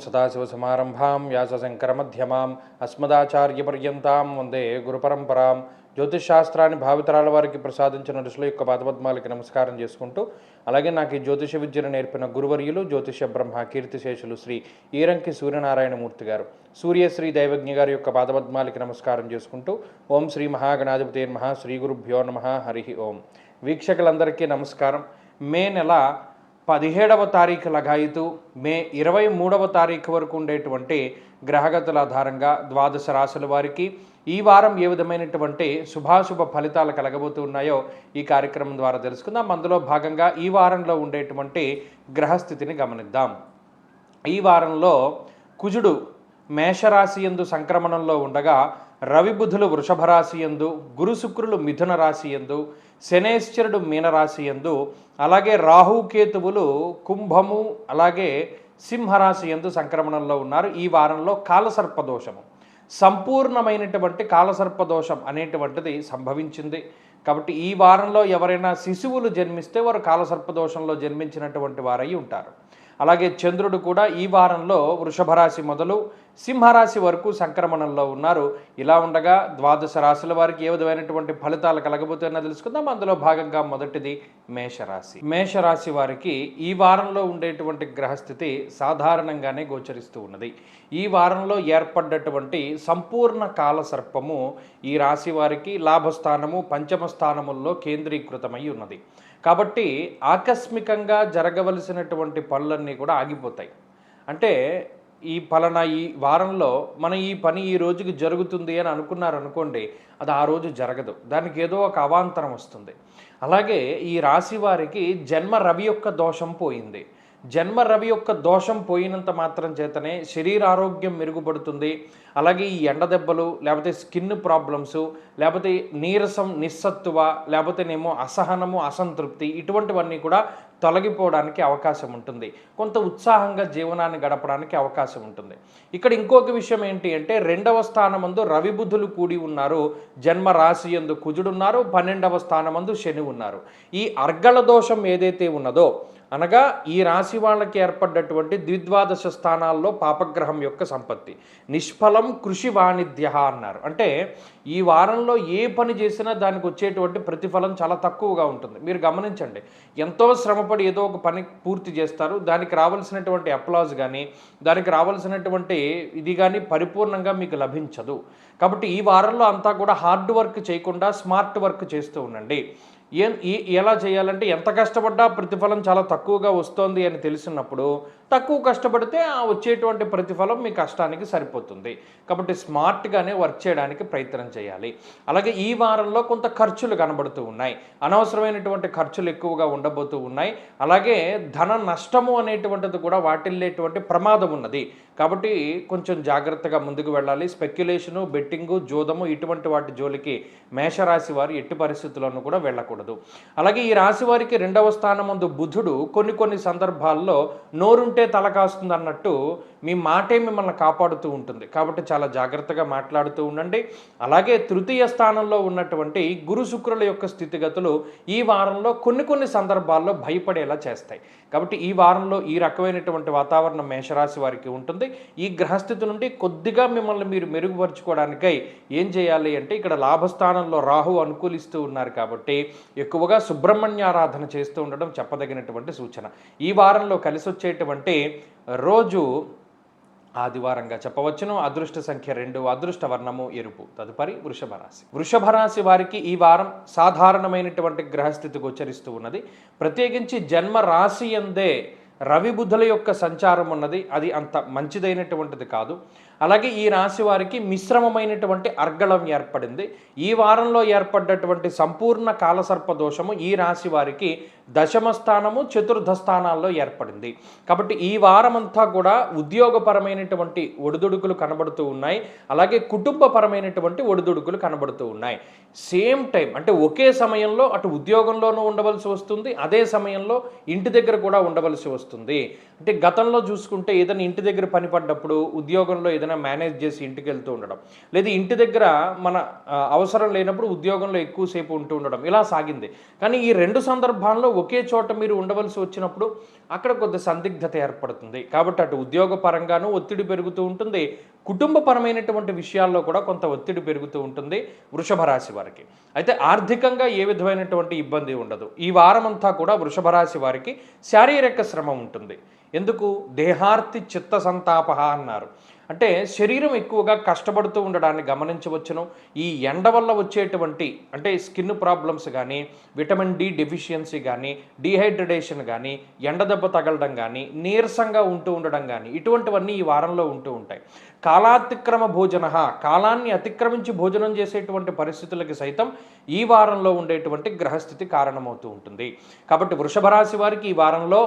సదాశివసమారంభాం వ్యాసశంకరమధ్యమాం అస్మదాచార్యపర్యంతాం వందే గురుపరంపరాం. జ్యోతిషశాస్త్రాన్ని భావితరాల వారికి ప్రసాదించిన ఋషుల యొక్క పాదపద్మాలకి నమస్కారం చేసుకుంటూ, అలాగే నాకు ఈ జ్యోతిష విద్యను నేర్పిన గురువర్యులు జ్యోతిష బ్రహ్మ కీర్తిశేషులు శ్రీ ఈరంకి సూర్యనారాయణమూర్తి గారు, సూర్యశ్రీ దైవజ్ఞ గారి యొక్క పాదపద్మాలకి నమస్కారం చేసుకుంటూ, ఓం శ్రీ మహాగణాధిపతే నమః, శ్రీ గురుభ్యో నమః, హరి ఓం. వీక్షకులందరికీ నమస్కారం. మే నెల 17వ తారీఖు లగాయితూ మే 23వ తారీఖు వరకు ఉండేటువంటి గ్రహగతుల ఆధారంగా ద్వాదశ రాశుల వారికి ఈ వారం ఏ విధమైనటువంటి శుభాశుభ ఫలితాలు కలగబోతున్నాయో ఈ కార్యక్రమం ద్వారా తెలుసుకుందాం. అందులో భాగంగా ఈ వారంలో ఉండేటువంటి గ్రహస్థితిని గమనిద్దాం. ఈ వారంలో కుజుడు మేషరాశి యందు సంక్రమణంలో ఉండగా, రవి బుధులు వృషభ రాశి యందు, గురు శుక్రులు మిథున రాశి యందు, శనేశ్వరుడు మీనరాశి యందు, అలాగే రాహుకేతువులు కుంభము అలాగే సింహరాశి యందు సంక్రమణంలో ఉన్నారు. ఈ వారంలో కాలసర్పదోషము, సంపూర్ణమైనటువంటి కాలసర్పదోషం అనేటువంటిది సంభవించింది. కాబట్టి ఈ వారంలో ఎవరైనా శిశువులు జన్మిస్తే వారు కాలసర్పదోషంలో జన్మించినటువంటి వారై ఉంటారు. అలాగే చంద్రుడు కూడా ఈ వారంలో వృషభ రాశి మొదలు సింహరాశి వరకు సంక్రమణంలో ఉన్నారు. ఇలా ఉండగా ద్వాదశ రాశుల వారికి ఏ విధమైనటువంటి ఫలితాలు కలగబోతున్నా తెలుసుకుందాం. అందులో భాగంగా మొదటిది మేషరాశి. మేషరాశి వారికి ఈ వారంలో ఉండేటువంటి గ్రహస్థితి సాధారణంగానే గోచరిస్తూ ఉన్నది. ఈ వారంలో ఏర్పడ్డటువంటి సంపూర్ణ కాల సర్పము ఈ రాశి వారికి లాభస్థానము పంచమ స్థానముల్లో కేంద్రీకృతమై ఉన్నది. కాబట్టి ఆకస్మికంగా జరగవలసినటువంటి పనులన్నీ కూడా ఆగిపోతాయి. అంటే ఈ పలానా ఈ వారంలో మనం ఈ పని ఈ రోజుకి జరుగుతుంది అని అనుకున్నారనుకోండి, అది ఆ రోజు జరగదు, దానికి ఏదో ఒక అవాంతరం వస్తుంది. అలాగే ఈ రాశి వారికి జన్మ రవి యొక్క దోషం పోయింది. జన్మ రవి యొక్క దోషం పోయినంత మాత్రం చేతనే శరీర ఆరోగ్యం మెరుగుపడుతుంది. అలాగే ఈ ఎండ దెబ్బలు, లేకపోతే స్కిన్ ప్రాబ్లమ్స్, లేకపోతే నీరసం నిస్సత్తువ, లేకపోతేనేమో అసహనము అసంతృప్తి, ఇటువంటివన్నీ కూడా తొలగిపోవడానికి అవకాశం ఉంటుంది. కొంత ఉత్సాహంగా జీవనాన్ని గడపడానికి అవకాశం ఉంటుంది. ఇక్కడ ఇంకొక విషయం ఏంటి అంటే, 2వ స్థానమందు రవి బుధులు కూడి ఉన్నారు. జన్మ రాశి యందు కుజుడున్నారు, 12వ స్థానమందు శని ఉన్నారు. ఈ అర్గళ దోషం ఏదైతే ఉన్నదో, అనగా ఈ రాశి వాళ్ళకి ఏర్పడ్డటువంటి ద్విద్వాదశ స్థానాల్లో పాపగ్రహం యొక్క సంపత్తి, నిష్ఫలం కృషి వాణిజ్య అన్నారు. అంటే ఈ వారంలో ఏ పని చేసినా దానికి వచ్చేటువంటి ప్రతిఫలం చాలా తక్కువగా ఉంటుంది. మీరు గమనించండి, ఎంతో శ్రమపడి ఏదో ఒక పని పూర్తి చేస్తారు, దానికి రావాల్సినటువంటి అప్లాజ్ కానీ దానికి రావాల్సినటువంటి ఇది కానీ పరిపూర్ణంగా మీకు లభించదు. కాబట్టి ఈ వారంలో అంతా కూడా హార్డ్ వర్క్ చేయకుండా స్మార్ట్ వర్క్ చేస్తూ ఉండండి. ఎలా చేయాలంటే, ఎంత కష్టపడ్డా ప్రతిఫలం చాలా తక్కువగా వస్తుంది అని తెలిసినప్పుడు తక్కువ కష్టపడితే ఆ వచ్చేటువంటి ప్రతిఫలం మీ కష్టానికి సరిపోతుంది. కాబట్టి స్మార్ట్గానే వర్క్ చేయడానికి ప్రయత్నం చేయాలి. అలాగే ఈ వారంలో కొంత ఖర్చులు కనబడుతూ ఉన్నాయి, అనవసరమైనటువంటి ఖర్చులు ఎక్కువగా ఉండబోతూ ఉన్నాయి. అలాగే ధన నష్టము అనేటువంటిది కూడా వాటిల్లేటువంటి ప్రమాదం ఉన్నది. కాబట్టి కొంచెం జాగ్రత్తగా ముందుకు వెళ్ళాలి. స్పెక్యులేషను, బెట్టింగు, జోదము ఇటువంటి వాటి జోలికి మేషరాశి వారు ఎట్టి పరిస్థితుల్లోనూ కూడా వెళ్ళకూడదు. అలాగే ఈ రాశి వారికి 2వ స్థానమందు బుధుడు కొన్ని సందర్భాల్లో నోరుంటే తల కాస్తుంది అన్నట్టు మీ మాటే మిమ్మల్ని కాపాడుతూ ఉంటుంది. కాబట్టి చాలా జాగ్రత్తగా మాట్లాడుతూ ఉండండి. అలాగే 3వ స్థానంలో ఉన్నటువంటి గురు శుక్రుల యొక్క స్థితిగతులు ఈ వారంలో కొన్ని సందర్భాల్లో భయపడేలా చేస్తాయి. కాబట్టి ఈ వారంలో ఈ రకమైనటువంటి వాతావరణం మేషరాశి వారికి ఉంటుంది. ఈ గ్రహస్థితి నుండి కొద్దిగా మిమ్మల్ని మీరు మెరుగుపరుచుకోవడానికై ఏం చేయాలి అంటే, ఇక్కడ లాభస్థానంలో రాహు అనుకూలిస్తూ ఉన్నారు కాబట్టి ఎక్కువగా సుబ్రహ్మణ్యారాధన చేస్తూ ఉండడం చెప్పదగినటువంటి సూచన. ఈ వారంలో కలిసి వచ్చేటువంటి రోజు ఆదివారంగా చెప్పవచ్చును. అదృష్ట సంఖ్య 2, అదృష్ట వర్ణము ఎరుపు. తదుపరి వృషభ రాశి. వృషభ రాశి వారికి ఈ వారం సాధారణమైనటువంటి గ్రహస్థితి గోచరిస్తూ ఉన్నది. ప్రత్యేకించి జన్మ రాశి యందే రవి బుధుల యొక్క సంచారం ఉన్నది, అది అంత మంచిదైనటువంటిది కాదు. అలాగే ఈ రాశి వారికి మిశ్రమమైనటువంటి అర్గళం ఏర్పడింది. ఈ వారంలో ఏర్పడ్డటువంటి సంపూర్ణ కాలసర్ప దోషము ఈ రాశి వారికి దశమ స్థానము చతుర్థ స్థానాల్లో ఏర్పడింది. కాబట్టి ఈ వారమంతా కూడా ఉద్యోగపరమైనటువంటి ఒడిదుడుకులు కనబడుతూ ఉన్నాయి. అలాగే కుటుంబపరమైనటువంటి ఒడిదుడుకులు కనబడుతూ ఉన్నాయి. సేమ్ టైం అంటే ఒకే సమయంలో అటు ఉద్యోగంలోనూ ఉండవలసి వస్తుంది, అదే సమయంలో ఇంటి దగ్గర కూడా ఉండవలసి వస్తుంది. అంటే గతంలో చూసుకుంటే ఏదైనా ఇంటి దగ్గర పని పడ్డప్పుడు, ఉద్యోగంలో ఏదైనా ఏదైనా మేనేజ్ చేసి ఇంటికి వెళ్తూ ఉండడం, లేదా ఇంటి దగ్గర మన అవసరం లేనప్పుడు ఉద్యోగంలో ఎక్కువసేపు ఉంటూ ఉండడం, ఇలా సాగింది. కానీ ఈ 2 సందర్భాల్లో ఒకే చోట మీరు ఉండవలసి వచ్చినప్పుడు అక్కడ కొద్ది సందిగ్ధత ఏర్పడుతుంది. కాబట్టి అటు ఉద్యోగ పరంగానూ ఒత్తిడి పెరుగుతూ ఉంటుంది, కుటుంబపరమైనటువంటి విషయాల్లో కూడా కొంత ఒత్తిడి పెరుగుతూ ఉంటుంది వృషభ రాశి వారికి. అయితే ఆర్థికంగా ఏ విధమైనటువంటి ఇబ్బంది ఉండదు. ఈ వారమంతా కూడా వృషభ రాశి వారికి శారీరక శ్రమ ఉంటుంది. ఎందుకు? దేహార్తి చిత్త సంతాప అన్నారు. అంటే శరీరం ఎక్కువగా కష్టపడుతూ ఉండడాన్ని గమనించవచ్చును. ఈ ఎండ వల్ల వచ్చేటువంటి అంటే స్కిన్ ప్రాబ్లమ్స్ కానీ, విటమిన్ డి డెఫిషియన్సీ కానీ, డీహైడ్రేషన్ కానీ, ఎండ దెబ్బ తగలడం కానీ, నీరసంగా ఉంటూ ఉండడం కానీ, ఇటువంటివన్నీ ఈ వారంలో ఉంటూ ఉంటాయి. కాలాతిక్రమ భోజన, కాలాన్ని అతిక్రమించి భోజనం చేసేటువంటి పరిస్థితులకి సైతం ఈ వారంలో ఉండేటువంటి గ్రహస్థితి కారణమవుతూ ఉంటుంది. కాబట్టి వృషభ రాశి వారికి ఈ వారంలో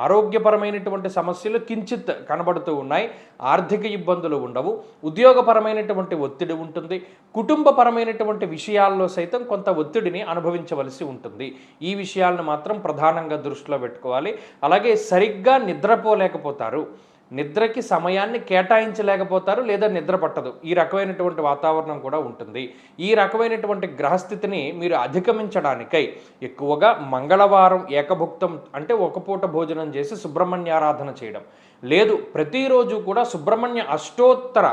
ఆరోగ్యపరమైనటువంటి సమస్యలు కించిత్ కనబడుతూ ఉన్నాయి. ఆర్థిక ఇబ్బందులు ఉండవు. ఉద్యోగపరమైనటువంటి ఒత్తిడి ఉంటుంది. కుటుంబపరమైనటువంటి విషయాల్లో సైతం కొంత ఒత్తిడిని అనుభవించవలసి ఉంటుంది. ఈ విషయాలను మాత్రం ప్రధానంగా దృష్టిలో పెట్టుకోవాలి. అలాగే సరిగ్గా నిద్రపోలేకపోతారు, నిద్రకి సమయాన్ని కేటాయించలేకపోతారు, లేదా నిద్ర పట్టదు. ఈ రకమైనటువంటి వాతావరణం కూడా ఉంటుంది. ఈ రకమైనటువంటి గ్రహస్థితిని మీరు అధిగమించడానికై ఎక్కువగా మంగళవారం ఏకభుక్తం అంటే ఒక పూట భోజనం చేసి సుబ్రహ్మణ్యారాధన చేయడం, లేదు ప్రతిరోజు కూడా సుబ్రహ్మణ్య అష్టోత్తర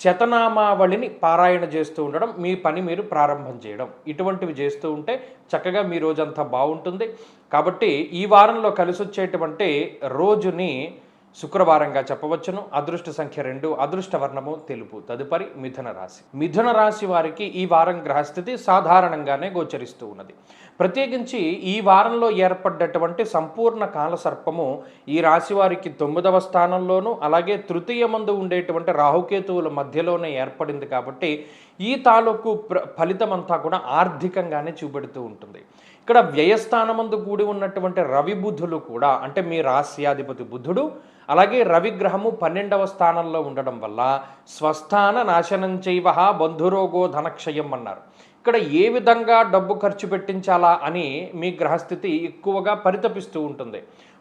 శతనామావళిని పారాయణ చేస్తూ ఉండడం, మీ పని మీరు ప్రారంభం చేయడం, ఇటువంటివి చేస్తూ ఉంటే చక్కగా మీ రోజంతా బాగుంటుంది. కాబట్టి ఈ వారంలో కలిసి వచ్చేటువంటి రోజుని శుక్రవారంగా చెప్పవచ్చును. అదృష్ట సంఖ్య 2, అదృష్ట వర్ణము తెలుపు. తదుపరి మిథున రాశి. మిథున రాశి వారికి ఈ వారం గ్రహస్థితి సాధారణంగానే గోచరిస్తూ ఉన్నది. ప్రత్యేకించి ఈ వారంలో ఏర్పడ్డటువంటి సంపూర్ణ కాలసర్పము ఈ రాశి వారికి 9వ స్థానంలోనూ, అలాగే తృతీయమందు ఉండేటువంటి రాహుకేతువుల మధ్యలోనే ఏర్పడింది. కాబట్టి ఈ తాలూకు ఫలితమంతా కూడా ఆర్థికంగానే చూపెడుతూ ఉంటుంది. ఇక్కడ వ్యయస్థానమందు కూడి ఉన్నటువంటి రవి బుధులు కూడా, అంటే మీ రాశ్యాధిపతి బుధుడు అలాగే రవిగ్రహము 12వ స్థానంలో ఉండడం వల్ల స్వస్థాన నాశనం చైవ బంధురోగో ధనక్షయం అన్నారు. ఇక్కడ ఏ విధంగా డబ్బు ఖర్చు పెట్టించాలా అని మీ గ్రహస్థితి ఎక్కువగా పరితపిస్తూ ఉంటుంది.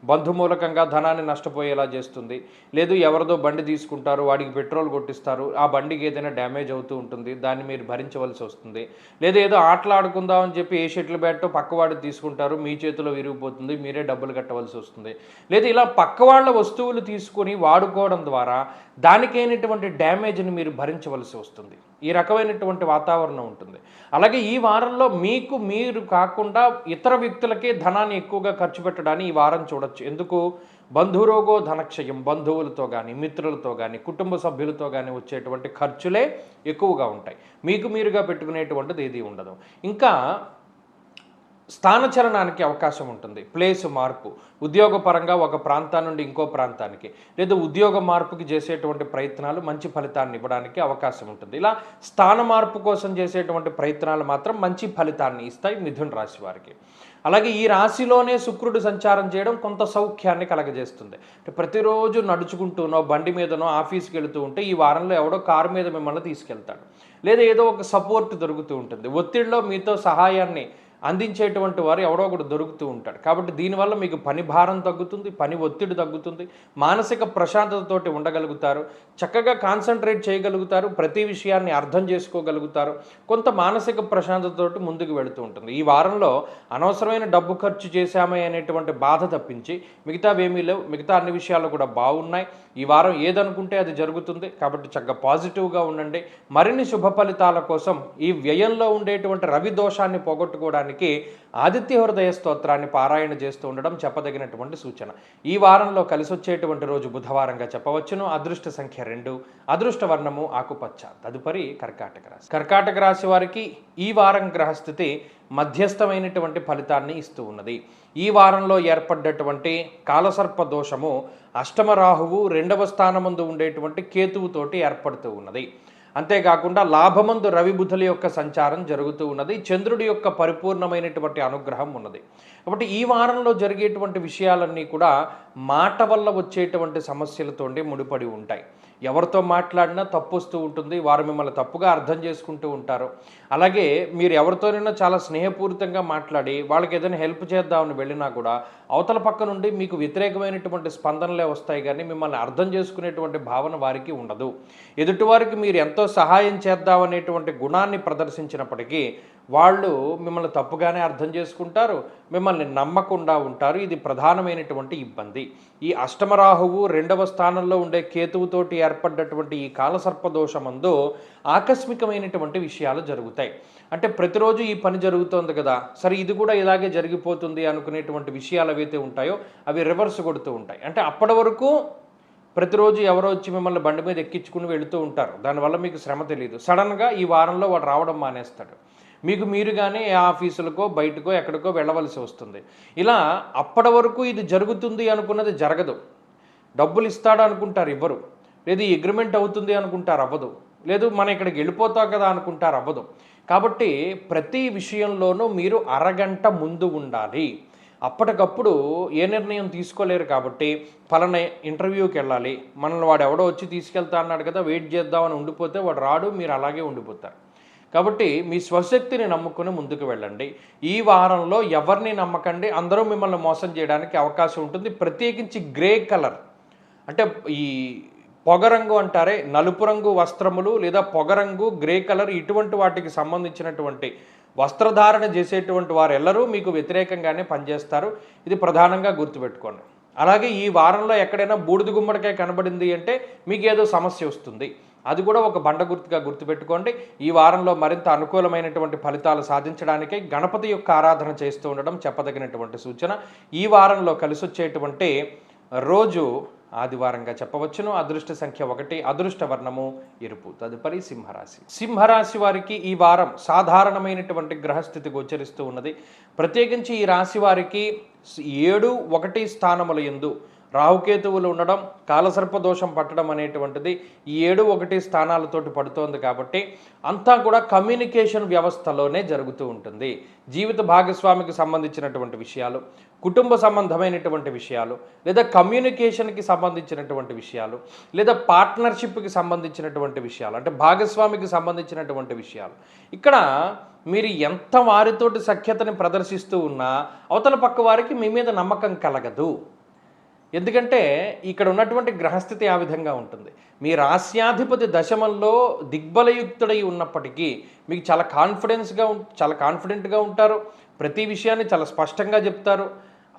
బంధుమూలకంగా ధనాన్ని నష్టపోయేలా చేస్తుంది, లేదు ఎవరిదో బండి తీసుకుంటారు, వాడికి పెట్రోల్ కొట్టిస్తారు, ఆ బండికి ఏదైనా డ్యామేజ్ అవుతూ ఉంటుంది, దాన్ని మీరు భరించవలసి వస్తుంది, లేదా ఏదో ఆటలాడుకుందాం అని చెప్పి ఏ షటిల్ బ్యాట్ పక్కవాడికి తీసుకుంటారు, మీ చేతిలో విరిగిపోతుంది, మీరే డబ్బులు కట్టవలసి వస్తుంది, లేదా ఇలా పక్కవాళ్ళ వస్తువులు తీసుకొని వాడుకోవడం ద్వారా దానికైనటువంటి డ్యామేజ్ని మీరు భరించవలసి వస్తుంది. ఈ రకమైనటువంటి వాతావరణం ఉంటుంది. అలాగే ఈ వారంలో మీకు మీరు కాకుండా ఇతర వ్యక్తులకే ధనాన్ని ఎక్కువగా ఖర్చు పెట్టడాన్ని ఈ వారం చూడొచ్చు. ఎందుకు? బంధురోగో ధనక్షయం, బంధువులతో కానీ, మిత్రులతో కానీ, కుటుంబ సభ్యులతో కానీ వచ్చేటువంటి ఖర్చులే ఎక్కువగా ఉంటాయి. మీకు మీరుగా పెట్టుకునేటువంటిది ఏది ఉండదు. ఇంకా స్థానచలనానికి అవకాశం ఉంటుంది. ప్లేస్ మార్పు, ఉద్యోగపరంగా ఒక ప్రాంతం నుండి ఇంకో ప్రాంతానికి, లేదా ఉద్యోగ మార్పుకి చేసేటువంటి ప్రయత్నాలు మంచి ఫలితాన్ని ఇవ్వడానికి అవకాశం ఉంటుంది. ఇలా స్థాన మార్పు కోసం చేసేటువంటి ప్రయత్నాలు మాత్రం మంచి ఫలితాన్ని ఇస్తాయి మిథున రాశి వారికి. అలాగే ఈ రాశిలోనే శుక్రుడు సంచారం చేయడం కొంత సౌఖ్యాన్ని కలగజేస్తుంది. అంటే ప్రతిరోజు నడుచుకుంటూనో బండి మీదనో ఆఫీస్కి వెళుతూ ఉంటే ఈ వారంలో ఎవడో కారు మీద మిమ్మల్ని తీసుకెళ్తాడు, లేదా ఏదో ఒక సపోర్ట్ దొరుకుతూ ఉంటుంది. ఒత్తిడిలో మీతో సహాయాన్ని అందించేటువంటి వారు ఎవడో ఒకడు దొరుకుతూ ఉంటాడు. కాబట్టి దీనివల్ల మీకు పని భారం తగ్గుతుంది, పని ఒత్తిడి తగ్గుతుంది, మానసిక ప్రశాంతతతోటి ఉండగలుగుతారు, చక్కగా కాన్సన్ట్రేట్ చేయగలుగుతారు, ప్రతి విషయాన్ని అర్థం చేసుకోగలుగుతారు, కొంత మానసిక ప్రశాంతతతోటి ముందుకు వెళుతూ ఉంటుంది. ఈ వారంలో అనవసరమైన డబ్బు ఖర్చు చేశామే అనేటువంటి బాధ తప్పించి మిగతావేమీ లేవు. మిగతా అన్ని విషయాలు కూడా బాగున్నాయి. ఈ వారం ఏదనుకుంటే అది జరుగుతుంది. కాబట్టి చక్కగా పాజిటివ్గా ఉండండి. మరిన్ని శుభ ఫలితాల కోసం ఈ వ్యయంలో ఉండేటువంటి రవి దోషాన్ని పోగొట్టుకోవడానికి ఆదిత్య హృదయ స్తోత్రాన్ని పారాయణ చేస్తూ ఉండడం చెప్పదగినటువంటి సూచన. ఈ వారంలో కలిసి వచ్చేటువంటి రోజు బుధవారంగా చెప్పవచ్చును. అదృష్ట సంఖ్య 2, అదృష్ట వర్ణము ఆకుపచ్చ. తదుపరి కర్కాటక రాశి. కర్కాటక రాశి వారికి ఈ వారం గ్రహస్థితి మధ్యస్థమైనటువంటి ఫలితాన్ని ఇస్తూ ఉన్నది. ఈ వారంలో ఏర్పడ్డటువంటి కాలసర్ప దోషము అష్టమ రాహువు 2వ స్థానమందు ఉండేటువంటి కేతువుతోటి ఏర్పడుతూ ఉన్నది. అంతేకాకుండా లాభమందు రవి బుధుల యొక్క సంచారం జరుగుతూ ఉన్నది. చంద్రుడి యొక్క పరిపూర్ణమైనటువంటి అనుగ్రహం ఉన్నది. కాబట్టి ఈ వారంలో జరిగేటువంటి విషయాలన్నీ కూడా మాట వల్ల వచ్చేటువంటి సమస్యలతోనే ముడిపడి ఉంటాయి. ఎవరితో మాట్లాడినా తప్పు వస్తూ ఉంటుంది, వారు మిమ్మల్ని తప్పుగా అర్థం చేసుకుంటూ ఉంటారు. అలాగే మీరు ఎవరితోనైనా చాలా స్నేహపూరితంగా మాట్లాడి వాళ్ళకి ఏదైనా హెల్ప్ చేద్దామని వెళ్ళినా కూడా అవతల పక్క నుండి మీకు వ్యతిరేకమైనటువంటి స్పందనలే వస్తాయి కానీ మిమ్మల్ని అర్థం చేసుకునేటువంటి భావన వారికి ఉండదు. ఎదుటివారికి మీరు ఎంతో సహాయం చేద్దామనేటువంటి గుణాన్ని ప్రదర్శించినప్పటికీ వాళ్ళు మిమ్మల్ని తప్పుగానే అర్థం చేసుకుంటారు, మిమ్మల్ని నమ్మకుండా ఉంటారు. ఇది ప్రధానమైనటువంటి ఇబ్బంది. ఈ అష్టమరాహువు 2వ స్థానంలో ఉండే కేతువుతోటి ఏర్పడ్డటువంటి ఈ కాలసర్పదోషమందు ఆకస్మికమైనటువంటి విషయాలు జరుగుతాయి. అంటే ప్రతిరోజు ఈ పని జరుగుతోంది కదా, సరే ఇది కూడా ఇలాగే జరిగిపోతుంది అనుకునేటువంటి విషయాలు ఏవైతే ఉంటాయో అవి రివర్స్ కొడుతూ ఉంటాయి. అంటే అప్పటి వరకు ప్రతిరోజు ఎవరో వచ్చి మిమ్మల్ని బండి మీద ఎక్కించుకుని వెళుతూ ఉంటారు, దానివల్ల మీకు శ్రమ తెలియదు. సడన్గా ఈ వారంలో వాడు రావడం మానేస్తాడు, మీకు మీరుగానే ఏ ఆఫీసులకో బయటకో ఎక్కడికో వెళ్ళవలసి వస్తుంది. ఇలా అప్పటి వరకు ఇది జరుగుతుంది అనుకున్నది జరగదు. డబ్బులు ఇస్తాడు అనుకుంటారు, ఇవ్వరు. లేదు అగ్రిమెంట్ అవుతుంది అనుకుంటారు, అవ్వదు. లేదు మనం ఇక్కడికి వెళ్ళిపోతాం కదా అనుకుంటారు, అవ్వదు. కాబట్టి ప్రతి విషయంలోనూ మీరు అరగంట ముందు ఉండాలి. అప్పటికప్పుడు ఏ నిర్ణయం తీసుకోలేరు. కాబట్టి పలానా ఇంటర్వ్యూకి వెళ్ళాలి, మనల్ని వాడు ఎవడో వచ్చి తీసుకెళ్తా అన్నాడు కదా, వెయిట్ చేద్దామని ఉండిపోతే వాడు రాడు, మీరు అలాగే ఉండిపోతారు. కాబట్టి మీ స్వశక్తిని నమ్ముకుని ముందుకు వెళ్ళండి. ఈ వారంలో ఎవరిని నమ్మకండి, అందరూ మిమ్మల్ని మోసం చేయడానికి అవకాశం ఉంటుంది. ప్రత్యేకించి గ్రే కలర్ అంటే ఈ పొగరంగు అంటారే, నలుపు రంగు వస్త్రములు లేదా పొగరంగు, గ్రే కలర్ ఇటువంటి వాటికి సంబంధించినటువంటి వస్త్రధారణ చేసేటువంటి వారెల్లరూ మీకు వ్యతిరేకంగానే పనిచేస్తారు. ఇది ప్రధానంగా గుర్తుపెట్టుకోండి. అలాగే ఈ వారంలో ఎక్కడైనా బూడిద గుమ్మడికాయ కనబడింది అంటే మీకు ఏదో సమస్య వస్తుంది, అది కూడా ఒక బండ గుర్తుగా గుర్తుపెట్టుకోండి. ఈ వారంలో మరింత అనుకూలమైనటువంటి ఫలితాలు సాధించడానికి గణపతి యొక్క ఆరాధన చేస్తూ ఉండడం చెప్పదగినటువంటి సూచన. ఈ వారంలో కలిసి వచ్చేటువంటి రోజు ఆదివారంగా చెప్పవచ్చును. అదృష్ట సంఖ్య 1, అదృష్ట వర్ణము ఎరుపు. తదుపరి సింహరాశి. సింహరాశి వారికి ఈ వారం సాధారణమైనటువంటి గ్రహస్థితి గోచరిస్తూ ఉన్నది. ప్రత్యేకించి ఈ రాశి వారికి 7, 1 స్థానముల యందు రాహుకేతువులు ఉండడం, కాలసర్పదోషం పట్టడం అనేటువంటిది ఈ 7, 1 స్థానాలతోటి పడుతోంది. కాబట్టి అంతా కూడా కమ్యూనికేషన్ వ్యవస్థలోనే జరుగుతూ ఉంటుంది. జీవిత భాగస్వామికి సంబంధించినటువంటి విషయాలు, కుటుంబ సంబంధమైనటువంటి విషయాలు, లేదా కమ్యూనికేషన్కి సంబంధించినటువంటి విషయాలు, లేదా పార్ట్నర్షిప్కి సంబంధించినటువంటి విషయాలు, అంటే భాగస్వామికి సంబంధించినటువంటి విషయాలు. ఇక్కడ మీరు ఎంత వారితోటి సఖ్యతని ప్రదర్శిస్తూ ఉన్నా అవతల పక్క వారికి మీ మీద నమ్మకం కలగదు. ఎందుకంటే ఇక్కడ ఉన్నటువంటి గ్రహస్థితి ఆ విధంగా ఉంటుంది. మీ రాస్యాధిపతి దశమంలో దిగ్బలయుక్తుడై ఉన్నప్పటికీ మీకు చాలా కాన్ఫిడెంట్గా ఉంటారు. ప్రతి విషయాన్ని చాలా స్పష్టంగా చెప్తారు,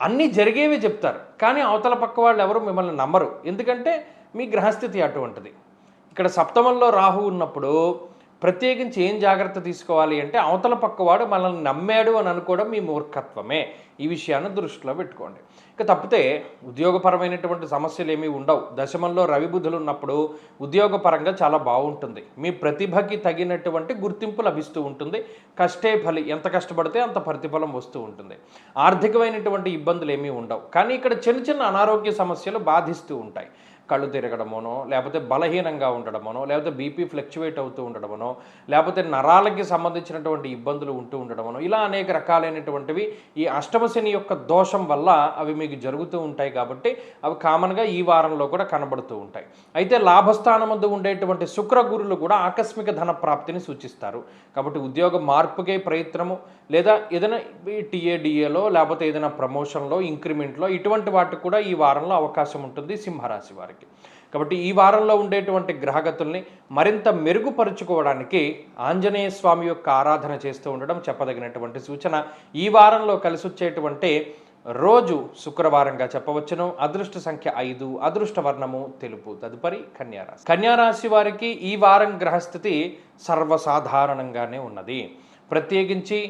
అన్నీ జరిగేవి చెప్తారు. కానీ అవతల పక్క వాళ్ళు ఎవరు మిమ్మల్ని నమ్మరు, ఎందుకంటే మీ గ్రహస్థితి అటువంటిది. ఇక్కడ సప్తమంలో రాహు ఉన్నప్పుడు ప్రత్యేకించి ఏం జాగ్రత్త తీసుకోవాలి అంటే అవతల పక్కవాడు మనల్ని నమ్మాడు అని అనుకోవడం మీ మూర్ఖత్వమే. ఈ విషయాన్ని దృష్టిలో పెట్టుకోండి. ఇక తప్పితే ఉద్యోగపరమైనటువంటి సమస్యలు ఏమీ ఉండవు. దశమంలో రవి బుధులు ఉన్నప్పుడు ఉద్యోగపరంగా చాలా బాగుంటుంది. మీ ప్రతిభకి తగినటువంటి గుర్తింపు లభిస్తూ ఉంటుంది. కష్టే ఫలి, ఎంత కష్టపడితే అంత ప్రతిఫలం వస్తూ ఉంటుంది. ఆర్థికమైనటువంటి ఇబ్బందులు ఏమీ ఉండవు. కానీ ఇక్కడ చిన్న చిన్న అనారోగ్య సమస్యలు బాధిస్తూ ఉంటాయి. కళ్ళు తిరగడమోనో, లేకపోతే బలహీనంగా ఉండడమోనో, లేకపోతే బీపీ ఫ్లక్చువేట్ అవుతూ ఉండడమనో, లేకపోతే నరాలకి సంబంధించినటువంటి ఇబ్బందులు ఉంటూ ఉండడమనో, ఇలా అనేక రకాలైనటువంటివి ఈ అష్టమశని యొక్క దోషం వల్ల అవి మీకు జరుగుతూ ఉంటాయి. కాబట్టి అవి కామన్గా ఈ వారంలో కూడా కనబడుతూ ఉంటాయి. అయితే లాభస్థానమందు ఉండేటువంటి శుక్రగురులు కూడా ఆకస్మిక ధన ప్రాప్తిని సూచిస్తారు. కాబట్టి ఉద్యోగ మార్పుకే ప్రయత్నము, లేదా ఏదైనా టీఏడిఏలో లేకపోతే ఏదైనా ప్రమోషన్లో, ఇంక్రిమెంట్లో ఇటువంటి వాటికి కూడా ఈ వారంలో అవకాశం ఉంటుంది సింహరాశి వారికి. కాబట్టి ఈ వారంలో ఉండేటువంటి గ్రహగతుల్ని మరింత మెరుగుపరుచుకోవడానికి ఆంజనేయ స్వామి యొక్క ఆరాధన చేస్తూ ఉండడం చెప్పదగినటువంటి సూచన. ఈ వారంలో కలిసి వచ్చేటువంటి రోజు శుక్రవారంగా చెప్పవచ్చును. అదృష్ట సంఖ్య 5, అదృష్ట వర్ణము తెలుపు. తదుపరి కన్యారాశి. కన్యారాశి వారికి ఈ వారం గ్రహస్థితి సర్వసాధారణంగానే ఉన్నది. ప్రత్యేకించి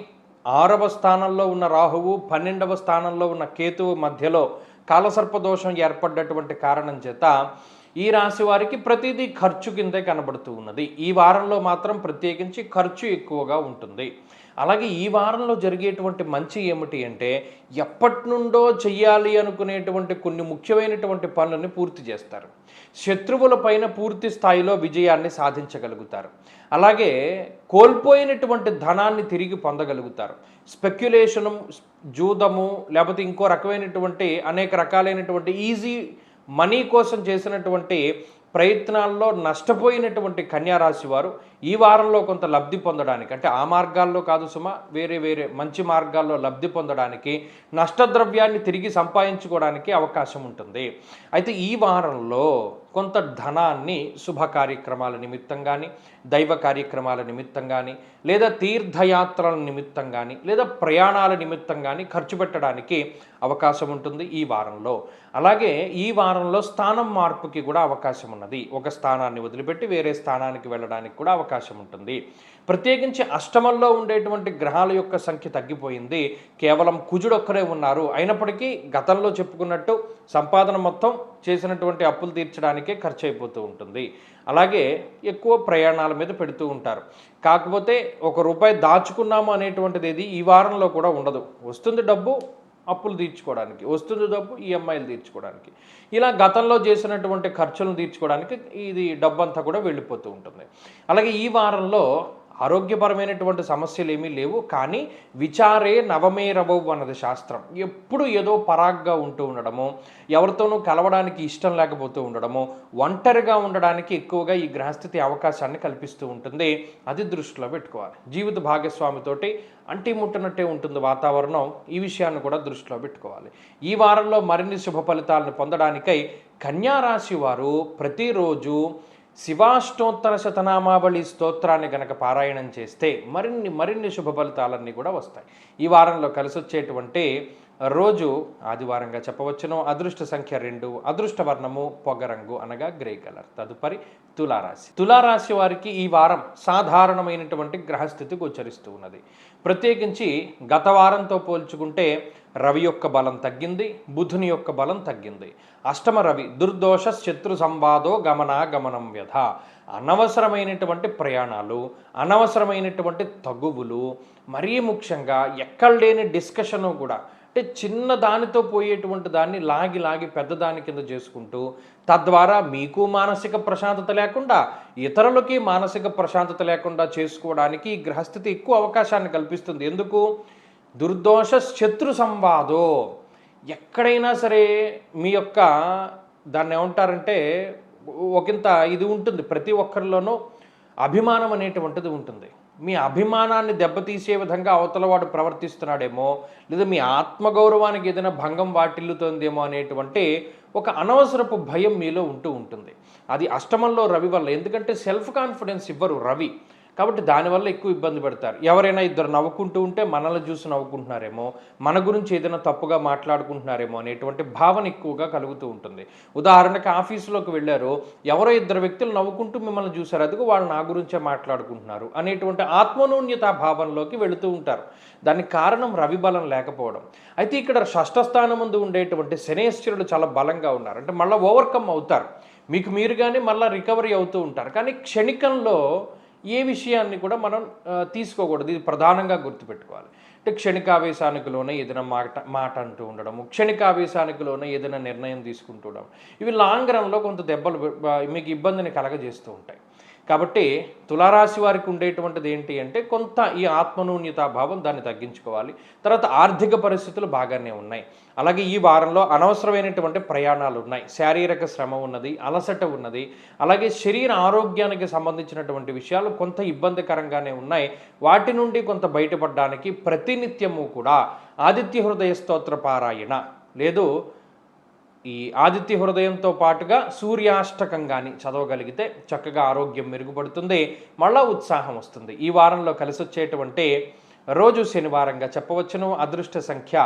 6వ స్థానంలో ఉన్న రాహువు, 12వ స్థానంలో ఉన్న కేతువు మధ్యలో కాలసర్పదోషం ఏర్పడ్డటువంటి కారణం చేత ఈ రాశి వారికి ప్రతిదీ ఖర్చు కిందే కనబడుతూ ఉన్నది. ఈ వారంలో మాత్రం ప్రత్యేకించి ఖర్చు ఎక్కువగా ఉంటుంది. అలాగే ఈ వారంలో జరిగేటువంటి మంచి ఏమిటి అంటే ఎప్పటి నుండో చెయ్యాలి అనుకునేటువంటి కొన్ని ముఖ్యమైనటువంటి పనులను పూర్తి చేస్తారు. శత్రువుల పైన పూర్తి స్థాయిలో విజయాన్ని సాధించగలుగుతారు. అలాగే కోల్పోయినటువంటి ధనాన్ని తిరిగి పొందగలుగుతారు. స్పెక్యులేషను, జూదము, లేకపోతే ఇంకో రకమైనటువంటి అనేక రకాలైనటువంటి ఈజీ మనీ కోసం చేసినటువంటి ప్రయత్నాల్లో నష్టపోయినటువంటి కన్యారాశి వారు ఈ వారంలో కొంత లబ్ధి పొందడానికి, అంటే ఆ మార్గాల్లో కాదు సుమా, వేరే వేరే మంచి మార్గాల్లో లబ్ధి పొందడానికి, నష్టద్రవ్యాన్ని తిరిగి సంపాదించుకోవడానికి అవకాశం ఉంటుంది. అయితే ఈ వారంలో కొంత ధనాన్ని శుభ కార్యక్రమాల నిమిత్తం కానీ, దైవ కార్యక్రమాల నిమిత్తం కానీ, లేదా తీర్థయాత్రల నిమిత్తం కానీ, లేదా ప్రయాణాల నిమిత్తం కానీ ఖర్చు పెట్టడానికి అవకాశం ఉంటుంది ఈ వారంలో. అలాగే ఈ వారంలో స్థానం మార్పుకి కూడా అవకాశం ఉన్నది. ఒక స్థానాన్ని వదిలిపెట్టి వేరే స్థానానికి వెళ్ళడానికి కూడా అవకాశం ఉంటుంది. ప్రత్యేకించి అష్టమంలో ఉండేటువంటి గ్రహాల యొక్క సంఖ్య తగ్గిపోయింది. కేవలం కుజుడొక్కరే ఉన్నారు. అయినప్పటికీ గతంలో చెప్పుకున్నట్టు సంపాదన మొత్తం చేసినటువంటి అప్పులు తీర్చడానికే ఖర్చు అయిపోతూ ఉంటుంది. అలాగే ఎక్కువ ప్రయాణాల మీద పెడుతూ ఉంటారు. కాకపోతే ₹1 దాచుకున్నాము అనేటువంటిది ఏది ఈ వారంలో కూడా ఉండదు. వస్తుంది డబ్బు అప్పులు తీర్చుకోవడానికి, వస్తుంది డబ్బు ఈఎంఐలు తీర్చుకోవడానికి, ఇలా గతంలో చేసినటువంటి ఖర్చులను తీర్చుకోవడానికి ఇది డబ్బంతా కూడా వెళ్ళిపోతూ ఉంటుంది. అలాగే ఈ వారంలో ఆరోగ్యపరమైనటువంటి సమస్యలు ఏమీ లేవు. కానీ విచారే నవమే రవవు అన్నది శాస్త్రం. ఎప్పుడు ఏదో పరాగ్గా ఉంటూ ఉండడము, ఎవరితోనూ కలవడానికి ఇష్టం లేకపోతూ ఉండడము, ఒంటరిగా ఉండడానికి ఎక్కువగా ఈ గ్రహస్థితి అవకాశాన్ని కల్పిస్తూ ఉంటుంది. అది దృష్టిలో పెట్టుకోవాలి. జీవిత భాగస్వామితోటి అంటిముట్టనట్టే ఉంటుంది వాతావరణం. ఈ విషయాన్ని కూడా దృష్టిలో పెట్టుకోవాలి. ఈ వారంలో మరిన్ని శుభ ఫలితాలను పొందడానికై కన్యా రాశి వారు ప్రతిరోజు శివాష్టోత్తర శతనామావళి స్తోత్రాన్ని గనక పారాయణం చేస్తే మరిన్ని శుభ ఫలితాలన్నీ కూడా వస్తాయి. ఈ వారంలో కలిసి వచ్చేటువంటి రోజు ఆదివారంగా చెప్పవచ్చును. అదృష్ట సంఖ్య 2, అదృష్ట వర్ణము పొగరంగు అనగా గ్రే కలర్. తదుపరి తులారాశి. తులారాశి వారికి ఈ వారం సాధారణమైనటువంటి గ్రహస్థితి గోచరిస్తూ ఉన్నది. ప్రత్యేకించి గత వారంతో పోల్చుకుంటే రవి యొక్క బలం తగ్గింది, బుధుని యొక్క బలం తగ్గింది. అష్టమ రవి దుర్దోష శత్రు సంవాదో గమనం వ్యధ. అనవసరమైనటువంటి ప్రయాణాలు, అనవసరమైనటువంటి తగువులు, మరీ ముఖ్యంగా ఎక్కడ లేని డిస్కషను కూడా, అంటే చిన్న దానితో పోయేటువంటి దాన్ని లాగి పెద్దదాని కింద చేసుకుంటూ, తద్వారా మీకు మానసిక ప్రశాంతత లేకుండా ఇతరులకి మానసిక ప్రశాంతత లేకుండా చేసుకోవడానికి ఈ గ్రహస్థితి ఎక్కువ అవకాశాన్ని కల్పిస్తుంది. ఎందుకు? దుర్దోష శత్రు సంవాదో. ఎక్కడైనా సరే మీ యొక్క దాన్ని ఏమంటారంటే ఒకంత ఇది ఉంటుంది, ప్రతి ఒక్కరిలోనూ అభిమానం అనేటువంటిది ఉంటుంది. మీ అభిమానాన్ని దెబ్బతీసే విధంగా అవతలవాడు ప్రవర్తిస్తున్నాడేమో, లేదా మీ ఆత్మగౌరవానికి ఏదైనా భంగం వాటిల్లుతోందేమో అనేటువంటి ఒక అనవసరపు భయం మీలో ఉంటూ ఉంటుంది. అది అష్టమంలో రవి వల్ల. ఎందుకంటే సెల్ఫ్ కాన్ఫిడెన్స్ ఇవ్వరు రవి, కాబట్టి దానివల్ల ఎక్కువ ఇబ్బంది పెడతారు. ఎవరైనా ఇద్దరు నవ్వుకుంటూ ఉంటే మనల్ని చూసి నవ్వుకుంటున్నారేమో, మన గురించి ఏదైనా తప్పుగా మాట్లాడుకుంటున్నారేమో అనేటువంటి భావన ఎక్కువగా కలుగుతూ ఉంటుంది. ఉదాహరణకి ఆఫీసులోకి వెళ్ళారు, ఎవరో ఇద్దరు వ్యక్తులు నవ్వుకుంటూ మిమ్మల్ని చూశారు, అదిగో వాళ్ళు నా గురించే మాట్లాడుకుంటున్నారు అనేటువంటి ఆత్మన్యూన్యతా భావంలోకి వెళుతూ ఉంటారు. దానికి కారణం రవి బలం లేకపోవడం. అయితే ఇక్కడ షష్ఠస్థానం ముందు ఉండేటువంటి శనేశ్వరుడు చాలా బలంగా ఉన్నారు. అంటే మళ్ళీ ఓవర్కమ్ అవుతారు, మీకు మీరుగానే మళ్ళీ రికవరీ అవుతూ ఉంటారు. కానీ క్షణికంలో ఏ విషయాన్ని కూడా మనం తీసుకోకూడదు. ఇది ప్రధానంగా గుర్తుపెట్టుకోవాలి. అంటే క్షణికావేశానికిలోనే ఏదైనా మాట అంటూ ఉండడము, క్షణికావేశానికిలోనే ఏదైనా నిర్ణయం తీసుకుంటూ ఉండడం, ఇవి లాంగ్ రన్లో కొంత దెబ్బలు మీకు ఇబ్బందిని కలగజేస్తూ ఉంటాయి. కాబట్టి తులారాశి వారికి ఉండేటువంటిది ఏంటి అంటే కొంత ఈ ఆత్మన్యూన్యతా భావం, దాన్ని తగ్గించుకోవాలి. తర్వాత ఆర్థిక పరిస్థితులు బాగానే ఉన్నాయి. అలాగే ఈ వారంలో అనవసరమైనటువంటి ప్రయాణాలు ఉన్నాయి, శారీరక శ్రమ ఉన్నది, అలసట ఉన్నది. అలాగే శరీర ఆరోగ్యానికి సంబంధించినటువంటి విషయాలు కొంత ఇబ్బందికరంగానే ఉన్నాయి. వాటి నుండి కొంత బయటపడడానికి ప్రతినిత్యము కూడా ఆదిత్య హృదయ స్తోత్ర పారాయణ, లేదు ఈ ఆదిత్య హృదయంతో పాటుగా సూర్యాష్టకం కానీ చదవగలిగితే చక్కగా ఆరోగ్యం మెరుగుపడుతుంది, మళ్ళా ఉత్సాహం వస్తుంది. ఈ వారంలో కలిసి వచ్చేటువంటి రోజు శనివారంగా చెప్పవచ్చును. అదృష్ట సంఖ్య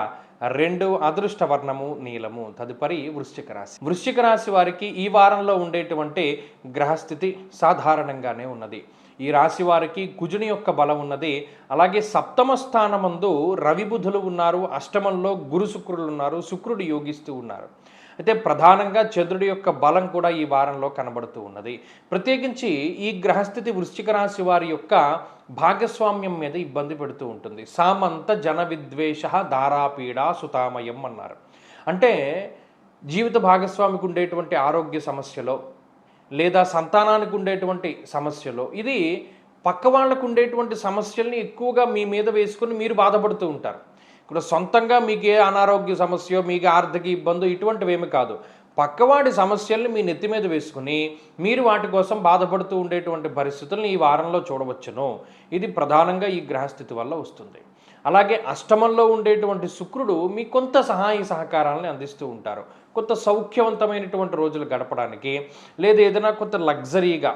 2, అదృష్ట వర్ణము నీలము. తదుపరి వృశ్చిక రాశి. వృశ్చిక రాశి వారికి ఈ వారంలో ఉండేటువంటి గ్రహస్థితి సాధారణంగానే ఉన్నది. ఈ రాశి వారికి కుజుని యొక్క బలం ఉన్నది. అలాగే సప్తమ స్థానమందు రవి బుధులు ఉన్నారు, అష్టమంలో గురు శుక్రులు ఉన్నారు, శుక్రుడు యోగిస్తూ ఉన్నారు. అయితే ప్రధానంగా చంద్రుడి యొక్క బలం కూడా ఈ వారంలో కనబడుతూ ఉన్నది. ప్రత్యేకించి ఈ గ్రహస్థితి వృశ్చిక రాశి వారి యొక్క భాగస్వామ్యం మీద ఇబ్బంది పెడుతూ ఉంటుంది. సామంత జన విద్వేష దారాపీడ సుతామయం అన్నారు. అంటే జీవిత భాగస్వామికి ఉండేటువంటి ఆరోగ్య సమస్యలో, లేదా సంతానానికి ఉండేటువంటి సమస్యలో, ఇది పక్క వాళ్ళకు ఉండేటువంటి సమస్యల్ని ఎక్కువగా మీ మీద వేసుకుని మీరు బాధపడుతూ ఉంటారు. ఇక్కడ సొంతంగా మీకు ఏ అనారోగ్య సమస్య, మీకు ఆర్థిక ఇబ్బంది ఇటువంటివి ఏమి కాదు. పక్కవాడి సమస్యల్ని మీ నెత్తి మీద వేసుకుని మీరు వాటి కోసం బాధపడుతూ ఉండేటువంటి పరిస్థితులను ఈ వారంలో చూడవచ్చును. ఇది ప్రధానంగా ఈ గ్రహస్థితి వల్ల వస్తుంది. అలాగే అష్టమంలో ఉండేటువంటి శుక్రుడు మీకు కొంత సహాయ సహకారాలను అందిస్తూ ఉంటారు. కొంత సౌఖ్యవంతమైనటువంటి రోజులు గడపడానికి, లేదా ఏదైనా కొంత లగ్జరీగా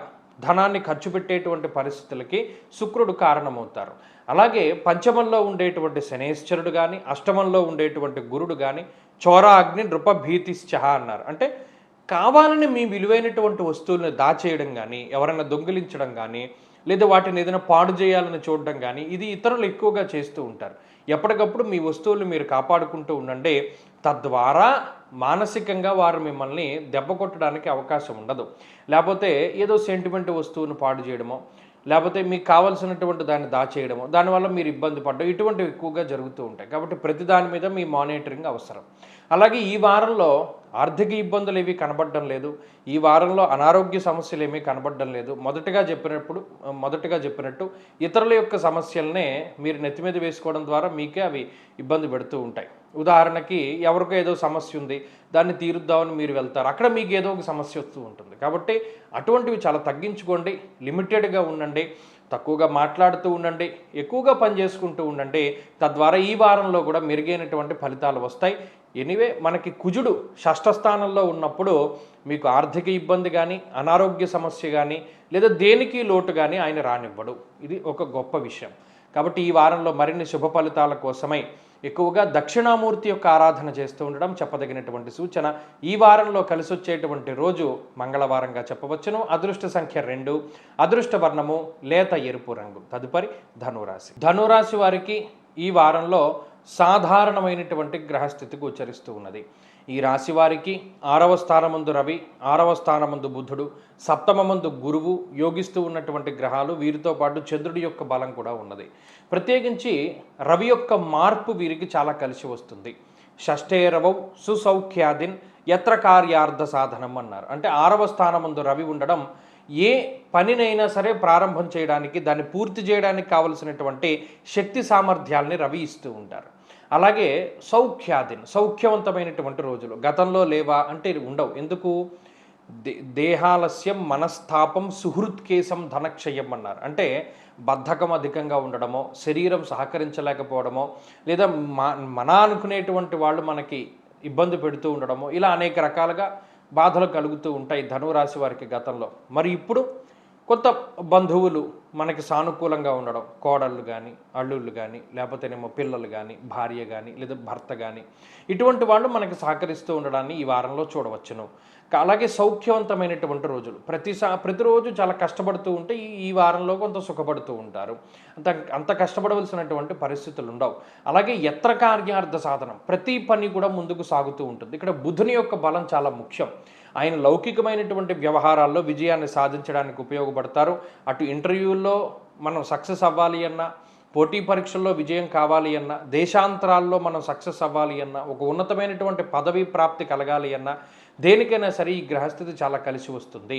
ధనాన్ని ఖర్చు పెట్టేటువంటి పరిస్థితులకి శుక్రుడు కారణమవుతారు. అలాగే పంచమంలో ఉండేటువంటి శనేశ్వరుడు కానీ, అష్టమంలో ఉండేటువంటి గురుడు కానీ చోరా అగ్ని నృప భీతిశ్చ అన్నారు. అంటే కావాలని మీ విలువైనటువంటి వస్తువులను దాచేయడం కానీ, ఎవరైనా దొంగిలించడం కానీ, లేదా వాటిని ఏదైనా పాడు చేయాలని చూడడం కానీ, ఇది ఇతరులు ఎక్కువగా చేస్తూ ఉంటారు. ఎప్పటికప్పుడు మీ వస్తువులు మీరు కాపాడుకుంటూ ఉండండి. తద్వారా మానసికంగా వారు మిమ్మల్ని దెబ్బ కొట్టడానికి అవకాశం ఉండదు. లేకపోతే ఏదో సెంటిమెంట్ వస్తువును పాడు చేయడమో, లేకపోతే మీకు కావాల్సినటువంటి దాన్ని దాచేయడమో, దానివల్ల మీరు ఇబ్బంది పడడం, ఇటువంటివి ఎక్కువగా జరుగుతూ ఉంటాయి. కాబట్టి ప్రతి దాని మీద మీ మానిటరింగ్ అవసరం. అలాగే ఈ వారంలో ఆర్థిక ఇబ్బందులు ఏవి కనబడడం లేదు. ఈ వారంలో అనారోగ్య సమస్యలు ఏమీ కనబడడం లేదు. మొదటగా చెప్పినట్టు ఇతరుల యొక్క సమస్యలనే మీరు నెత్తి మీద వేసుకోవడం ద్వారా మీకే అవి ఇబ్బంది పెడుతూ ఉంటాయి. ఉదాహరణకి ఎవరికో ఏదో సమస్య ఉంది, దాన్ని తీరుద్దామని మీరు వెళ్తారు, అక్కడ మీకు ఏదో ఒక సమస్య వస్తూ ఉంటుంది. కాబట్టి అటువంటివి చాలా తగ్గించుకోండి, లిమిటెడ్గా ఉండండి, తక్కువగా మాట్లాడుతూ ఉండండి, ఎక్కువగా పని చేసుకుంటూ ఉండండి. తద్వారా ఈ వారంలో కూడా మెరుగైనటువంటి ఫలితాలు వస్తాయి. ఎనీవే, మనకి కుజుడు షష్ఠస్థానంలో ఉన్నప్పుడు మీకు ఆర్థిక ఇబ్బంది కానీ, అనారోగ్య సమస్య కానీ, లేదా దేనికి లోటు కానీ ఆయన రానివ్వడు. ఇది ఒక గొప్ప విషయం. కాబట్టి ఈ వారంలో మరిన్ని శుభ ఫలితాల కోసమై ఎక్కువగా దక్షిణామూర్తి యొక్క ఆరాధన చేస్తూ ఉండడం చెప్పదగినటువంటి సూచన. ఈ వారంలో కలిసి వచ్చేటువంటి రోజు మంగళవారంగా చెప్పవచ్చును. అదృష్ట సంఖ్య 2, అదృష్ట వర్ణము లేత ఎరుపు రంగు. తదుపరి ధనురాశి. ధనురాశి వారికి ఈ వారంలో సాధారణమైనటువంటి గ్రహస్థితి గోచరిస్తూ ఉన్నది. ఈ రాశి వారికి 6వ స్థానమందు రవి, 6వ స్థానమందు బుధుడు, 7వ గురువు యోగిస్తూ ఉన్నటువంటి గ్రహాలు. వీరితో పాటు చంద్రుడి యొక్క బలం కూడా ఉన్నది. ప్రత్యేకించి రవి యొక్క మార్పు వీరికి చాలా కలిసి వస్తుంది. షష్ఠేరవౌ సుసౌఖ్యాదిన్ యత్ర కార్యార్థ సాధనం అన్నారు. అంటే 6వ స్థానమందు రవి ఉండడం ఏ పనినైనా సరే ప్రారంభం చేయడానికి, దాన్ని పూర్తి చేయడానికి కావలసినటువంటి శక్తి సామర్థ్యాల్ని రవి ఇస్తూ ఉంటారు. అలాగే సౌఖ్యవంతమైనటువంటి రోజులు గతంలో లేవా అంటే ఉండవు. ఎందుకు? దేహాలస్యం మనస్తాపం సుహృత్కేశం ధనక్షయం అన్నారు. అంటే బద్ధకం అధికంగా ఉండడమో, శరీరం సహకరించలేకపోవడమో, లేదా మన అనుకునేటువంటి వాళ్ళు మనకి ఇబ్బంది పెడుతూ ఉండడమో, ఇలా అనేక రకాలుగా బాధలు కలుగుతూ ఉంటాయి ధనురాశి వారికి గతంలో. మరి ఇప్పుడు కొత్త బంధువులు మనకి సానుకూలంగా ఉండడం, కోడళ్ళు కానీ, అల్లుళ్ళు కానీ, లేకపోతేనేమో పిల్లలు కానీ, భార్య కానీ, లేదా భర్త కానీ, ఇటువంటి వాళ్ళు మనకి సహకరిస్తూ ఉండడాన్ని ఈ వారంలో చూడవచ్చును. అలాగే సౌఖ్యవంతమైనటువంటి రోజులు. ప్రతిరోజు చాలా కష్టపడుతూ ఉంటే ఈ వారంలో కొంత సుఖపడుతూ ఉంటారు. అంత కష్టపడవలసినటువంటి పరిస్థితులు ఉండవు. అలాగే యత్ర కార్యార్థ సాధనం, ప్రతి పని కూడా ముందుకు సాగుతూ ఉంటుంది. ఇక్కడ బుధుని యొక్క బలం చాలా ముఖ్యం. ఆయన లౌకికమైనటువంటి వ్యవహారాల్లో విజయాన్ని సాధించడానికి ఉపయోగపడతారు. అటు ఇంటర్వ్యూల్లో మనం సక్సెస్ అవ్వాలి అన్నా, పోటీ పరీక్షల్లో విజయం కావాలి అన్నా, దేశాంతరాల్లో మనం సక్సెస్ అవ్వాలి అన్నా, ఒక ఉన్నతమైనటువంటి పదవి ప్రాప్తి కలగాలి అన్నా, దేనికైనా సరే ఈ గ్రహస్థితి చాలా కలిసి వస్తుంది.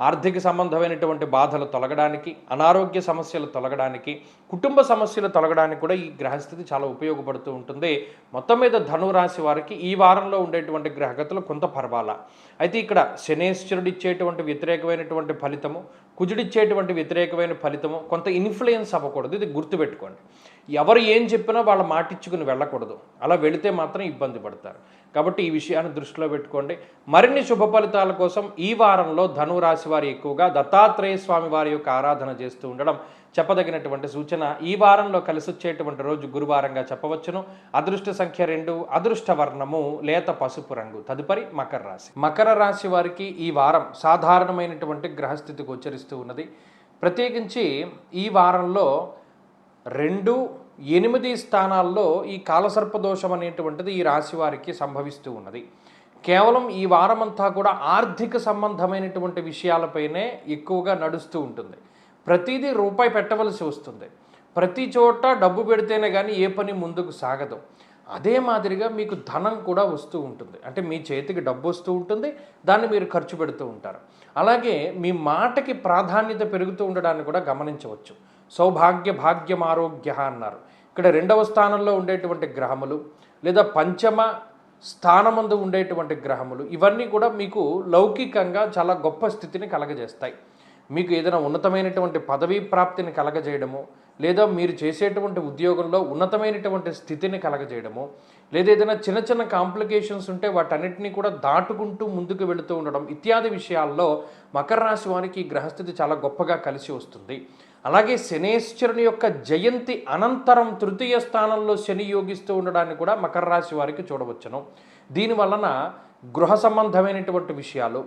ఆర్థిక సంబంధమైనటువంటి బాధలు తొలగడానికి, అనారోగ్య సమస్యలు తొలగడానికి, కుటుంబ సమస్యలు తొలగడానికి కూడా ఈ గ్రహస్థితి చాలా ఉపయోగపడుతూ ఉంటుంది. మొత్తం మీద ధనురాశి వారికి ఈ వారంలో ఉండేటువంటి గ్రహగతులు కొంత పర్వాలా. అయితే ఇక్కడ శనేశ్వరుడు ఇచ్చేటువంటి వ్యతిరేకమైనటువంటి ఫలితము, కుజుడిచ్చేటువంటి వ్యతిరేకమైన ఫలితము కొంత ఇన్ఫ్లుయెన్స్ అవ్వకూడదు. ఇది గుర్తుపెట్టుకోండి. ఎవరు ఏం చెప్పినా వాళ్ళ మాటిచ్చుకుని వెళ్ళకూడదు. అలా వెళితే మాత్రం ఇబ్బంది పడతారు. కాబట్టి ఈ విషయాన్ని దృష్టిలో పెట్టుకోండి. మరిన్ని శుభ ఫలితాల కోసం ఈ వారంలో ధనురాశి వారి ఎక్కువగా దత్తాత్రేయ స్వామి వారి యొక్క ఆరాధన చేస్తూ ఉండడం చెప్పదగినటువంటి సూచన. ఈ వారంలో కలిసి వచ్చేటువంటి రోజు గురువారంగా చెప్పవచ్చును. అదృష్ట సంఖ్య 2, అదృష్ట వర్ణము లేత పసుపు రంగు. తదుపరి మకర రాశి. మకర రాశి వారికి ఈ వారం సాధారణమైనటువంటి గ్రహస్థితి గోచరిస్తూ ఉన్నది. ప్రత్యేకించి ఈ వారంలో 2, 8 స్థానాల్లో ఈ కాలసర్పదోషం అనేటువంటిది ఈ రాశి వారికి సంభవిస్తూ ఉన్నది. కేవలం ఈ వారమంతా కూడా ఆర్థిక సంబంధమైనటువంటి విషయాలపైనే ఎక్కువగా నడుస్తూ ఉంటుంది. ప్రతిదీ రూపాయి పెట్టవలసి వస్తుంది. ప్రతి చోట డబ్బు పెడితేనే కానీ ఏ పని ముందుకు సాగదు. అదే మాదిరిగా మీకు ధనం కూడా వస్తూ ఉంటుంది. అంటే మీ చేతికి డబ్బు వస్తూ ఉంటుంది, దాన్ని మీరు ఖర్చు పెడుతూ ఉంటారు. అలాగే మీ మాటకి ప్రాధాన్యత పెరుగుతూ ఉండడాన్ని కూడా గమనించవచ్చు. భాగ్యం ఆరోగ్య అన్నారు. ఇక్కడ 2వ స్థానంలో ఉండేటువంటి గ్రహములు, లేదా పంచమ స్థానమందు ఉండేటువంటి గ్రహములు ఇవన్నీ కూడా మీకు లౌకికంగా చాలా గొప్ప స్థితిని కలగజేస్తాయి. మీకు ఏదైనా ఉన్నతమైనటువంటి పదవీ ప్రాప్తిని కలగజేయడము, లేదా మీరు చేసేటువంటి ఉద్యోగంలో ఉన్నతమైనటువంటి స్థితిని కలగజేయడము, లేదా ఏదైనా చిన్న చిన్న కాంప్లికేషన్స్ ఉంటే వాటన్నిటినీ కూడా దాటుకుంటూ ముందుకు వెళుతూ ఉండడం ఇత్యాది విషయాల్లో మకర రాశి వారికి ఈ గ్రహస్థితి చాలా గొప్పగా కలిసి వస్తుంది. అలాగే శనేశ్వరుని యొక్క జయంతి అనంతరం తృతీయ స్థానంలో శని యోగిస్తూ ఉండడాన్ని కూడా మకర రాశి వారికి చూడవచ్చును. దీనివలన గృహ సంబంధమైనటువంటి విషయాలు,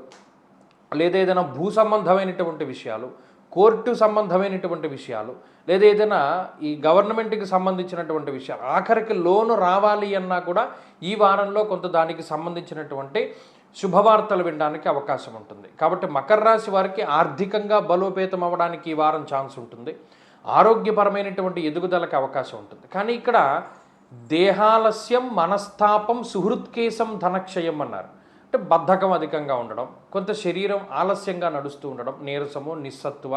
లేదా ఏదైనా భూ సంబంధమైనటువంటి విషయాలు, కోర్టు సంబంధమైనటువంటి విషయాలు, లేదా ఏదైనా ఈ గవర్నమెంట్కి సంబంధించినటువంటి విషయాలు, ఆఖరికి లోను రావాలి అన్నా కూడా ఈ వారంలో కొంత దానికి సంబంధించినటువంటి శుభవార్తలు వినడానికి అవకాశం ఉంటుంది. కాబట్టి మకర రాశి వారికి ఆర్థికంగా బలోపేతం అవ్వడానికి ఈ వారం ఛాన్స్ ఉంటుంది. ఆరోగ్యపరమైనటువంటి ఎదుగుదలకు అవకాశం ఉంటుంది. కానీ ఇక్కడ దేహాలస్యం, మనస్తాపం, సుహృత్కేశం, ధనక్షయం అన్నారు. అంటే బద్ధకం అధికంగా ఉండడం, కొంత శరీరం ఆలస్యంగా నడుస్తూ ఉండడం, నీరసము, నిస్సత్తువ,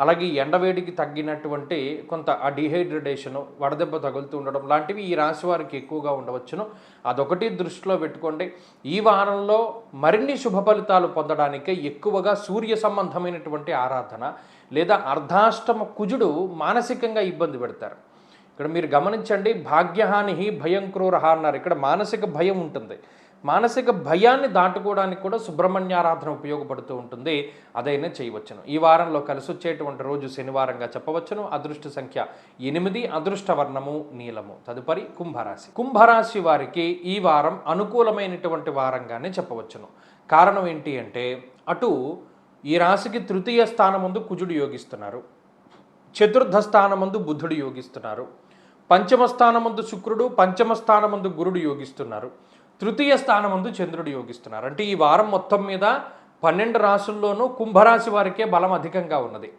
అలాగే ఎండవేడికి తగ్గినటువంటి కొంత ఆ డిహైడ్రేషను, వడదెబ్బ తగులుతూ ఉండడం లాంటివి ఈ రాశి వారికి ఎక్కువగా ఉండవచ్చును. అదొకటి దృష్టిలో పెట్టుకోండి. ఈ వారంలో మరిన్ని శుభ ఫలితాలు పొందడానికే ఎక్కువగా సూర్య సంబంధమైనటువంటి ఆరాధన, లేదా అర్ధాష్టమ కుజుడు మానసికంగా ఇబ్బంది పెడతారు. ఇక్కడ మీరు గమనించండి, భాగ్యహాని భయం క్రూరహ అన్నారు. ఇక్కడ మానసిక భయం ఉంటుంది. మానసిక భయాన్ని దాటుకోవడానికి కూడా సుబ్రహ్మణ్యారాధన ఉపయోగపడుతూ ఉంటుంది. అదైనా చేయవచ్చును. ఈ వారంలో కలిసి వచ్చేటువంటి రోజు శనివారంగా చెప్పవచ్చును. అదృష్ట సంఖ్య 8, అదృష్ట వర్ణము నీలము. తదుపరి కుంభరాశి. కుంభరాశి వారికి ఈ వారం అనుకూలమైనటువంటి వారంగానే చెప్పవచ్చును. కారణం ఏంటి అంటే, అటు ఈ రాశికి తృతీయ స్థానమందు కుజుడు యోగిస్తున్నారు, చతుర్థ స్థానమందు బుధుడు యోగిస్తున్నారు, పంచమ స్థానమందు శుక్రుడు, పంచమ స్థానమందు గురుడు యోగిస్తున్నారు, తృతీయ స్థానమందు చంద్రుడు యోగిస్తున్నారు. అంటే ఈ వారం మొత్తం మీద 12 రాశుల్లోనూ కుంభరాశి వారికే బలం అధికంగా ఉన్నది.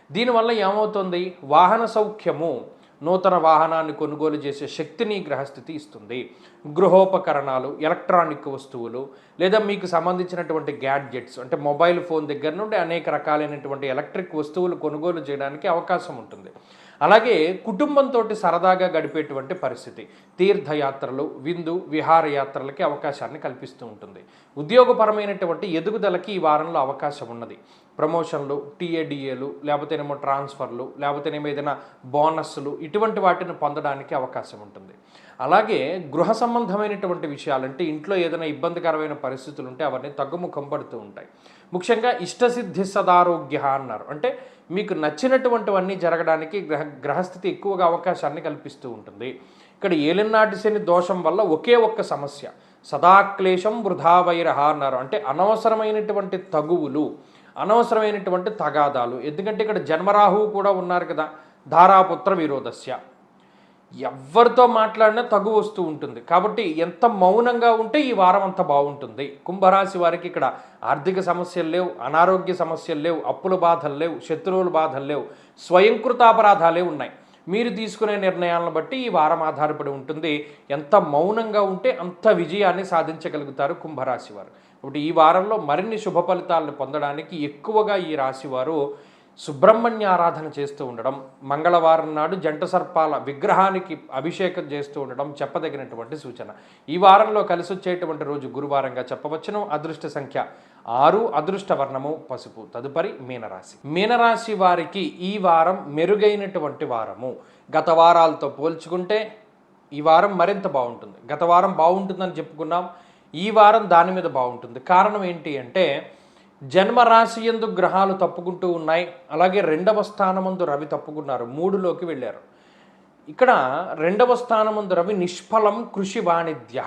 దీనివల్ల ఏమవుతుంది, వాహన సౌఖ్యము, నూతన వాహనాన్ని కొనుగోలు చేసే శక్తిని గ్రహస్థితి ఇస్తుంది. గృహోపకరణాలు, ఎలక్ట్రానిక్ వస్తువులు, లేదా మీకు సంబంధించినటువంటి గ్యాడ్జెట్స్, అంటే మొబైల్ ఫోన్ దగ్గర నుండి అనేక రకాలైనటువంటి ఎలక్ట్రిక్ వస్తువులు కొనుగోలు చేయడానికి అవకాశం ఉంటుంది. అలాగే కుటుంబంతో సరదాగా గడిపేటువంటి పరిస్థితి, తీర్థయాత్రలు, విందు విహారయాత్రలకి అవకాశాన్ని కల్పిస్తూ ఉంటుంది. ఉద్యోగపరమైనటువంటి ఎదుగుదలకి ఈ వారంలో అవకాశం ఉన్నది. ప్రమోషన్లు, టీఏడిఏలు, లేకపోతేనేమో ట్రాన్స్ఫర్లు, లేకపోతేనేమో ఏదైనా బోనస్లు, ఇటువంటి వాటిని పొందడానికి అవకాశం ఉంటుంది. అలాగే గృహ సంబంధమైనటువంటి విషయాలంటే ఇంట్లో ఏదైనా ఇబ్బందికరమైన పరిస్థితులు ఉంటే అవన్నీ తగ్గుముఖం పడుతూ ఉంటాయి. ముఖ్యంగా ఇష్టసిద్ధి సదారోగ్య అన్నారు. అంటే మీకు నచ్చినటువంటివన్నీ జరగడానికి గ్రహస్థితి ఎక్కువగా అవకాశాన్ని కల్పిస్తూ ఉంటుంది. ఇక్కడ ఏలినాటి శని దోషం వల్ల ఒకే ఒక్క సమస్య, సదాక్లేశం వృధా వైరహ అన్నారు. అంటే అనవసరమైనటువంటి తగువులు, అనవసరమైనటువంటి తగాదాలు. ఎందుకంటే ఇక్కడ జన్మరాహువు కూడా ఉన్నారు కదా, ధారాపుత్ర విరోధస్య, ఎవరితో మాట్లాడినా తగు వస్తూ ఉంటుంది. కాబట్టి ఎంత మౌనంగా ఉంటే ఈ వారం అంత బాగుంటుంది. కుంభరాశి వారికి ఇక్కడ ఆర్థిక సమస్యలు లేవు, అనారోగ్య సమస్యలు లేవు, అప్పుల బాధలు లేవు, శత్రువుల బాధలు లేవు, స్వయంకృతాపరాధాలే ఉన్నాయి. మీరు తీసుకునే నిర్ణయాలను బట్టి ఈ వారం ఆధారపడి ఉంటుంది. ఎంత మౌనంగా ఉంటే అంత విజయాన్ని సాధించగలుగుతారు కుంభరాశి వారు. కాబట్టి ఈ వారంలో మరిన్ని శుభ ఫలితాలను పొందడానికి ఎక్కువగా ఈ రాశివారు సుబ్రహ్మణ్య ఆరాధన చేస్తూ ఉండడం, మంగళవారం నాడు జంట సర్పాల విగ్రహానికి అభిషేకం చేస్తూ ఉండడం చెప్పదగినటువంటి సూచన. ఈ వారంలో కలిసి వచ్చేటువంటి రోజు గురువారంగా చెప్పవచ్చును. అదృష్ట సంఖ్య 6, అదృష్ట వర్ణము పసుపు. తదుపరి మీనరాశి. మీనరాశి వారికి ఈ వారం మెరుగైనటువంటి వారము. గత వారాలతో పోల్చుకుంటే ఈ వారం మరింత బాగుంటుంది. గత వారం బాగుంటుందని చెప్పుకున్నాం, ఈ వారం దాని మీద బాగుంటుంది. కారణం ఏంటి అంటే, జన్మరాశి యందు గ్రహాలు తప్పుకుంటూ ఉన్నాయి. అలాగే 2వ స్థానమందు రవి తప్పుకున్నారు, 3లోకి వెళ్ళారు. ఇక్కడ 2వ స్థానమందు రవి నిష్ఫలం కృషి వాణిజ్య,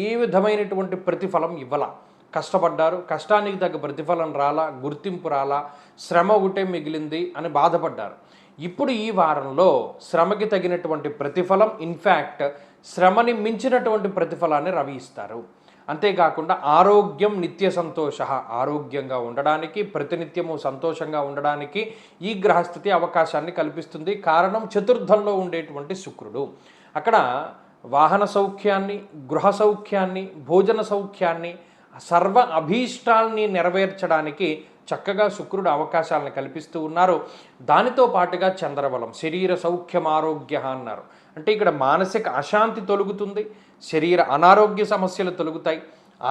ఏ విధమైనటువంటి ప్రతిఫలం ఇవ్వాల. కష్టపడ్డారు, కష్టానికి తగ్గ ప్రతిఫలం రాలా, గుర్తింపు రాలా, శ్రమ ఒకటే మిగిలింది అని బాధపడ్డారు. ఇప్పుడు ఈ వారంలో శ్రమకి తగినటువంటి ప్రతిఫలం, ఇన్ఫ్యాక్ట్ శ్రమని మించినటువంటి ప్రతిఫలాన్ని రవి ఇస్తారు. అంతేకాకుండా ఆరోగ్యం నిత్య సంతోష, ఆరోగ్యంగా ఉండడానికి, ప్రతినిత్యము సంతోషంగా ఉండడానికి ఈ గ్రహస్థితి అవకాశాన్ని కల్పిస్తుంది. కారణం చతుర్థంలో ఉండేటువంటి శుక్రుడు. అక్కడ వాహన సౌఖ్యాన్ని, గృహ సౌఖ్యాన్ని, భోజన సౌఖ్యాన్ని, సర్వ అభీష్టాల్ని నెరవేర్చడానికి చక్కగా శుక్రుడు అవకాశాలను కల్పిస్తూ ఉన్నారు. దానితో పాటుగా చంద్రబలం, శరీర సౌఖ్యం ఆరోగ్య అన్నారు. అంటే ఇక్కడ మానసిక అశాంతి తొలగుతుంది, శరీర అనారోగ్య సమస్యలు తొలగుతాయి,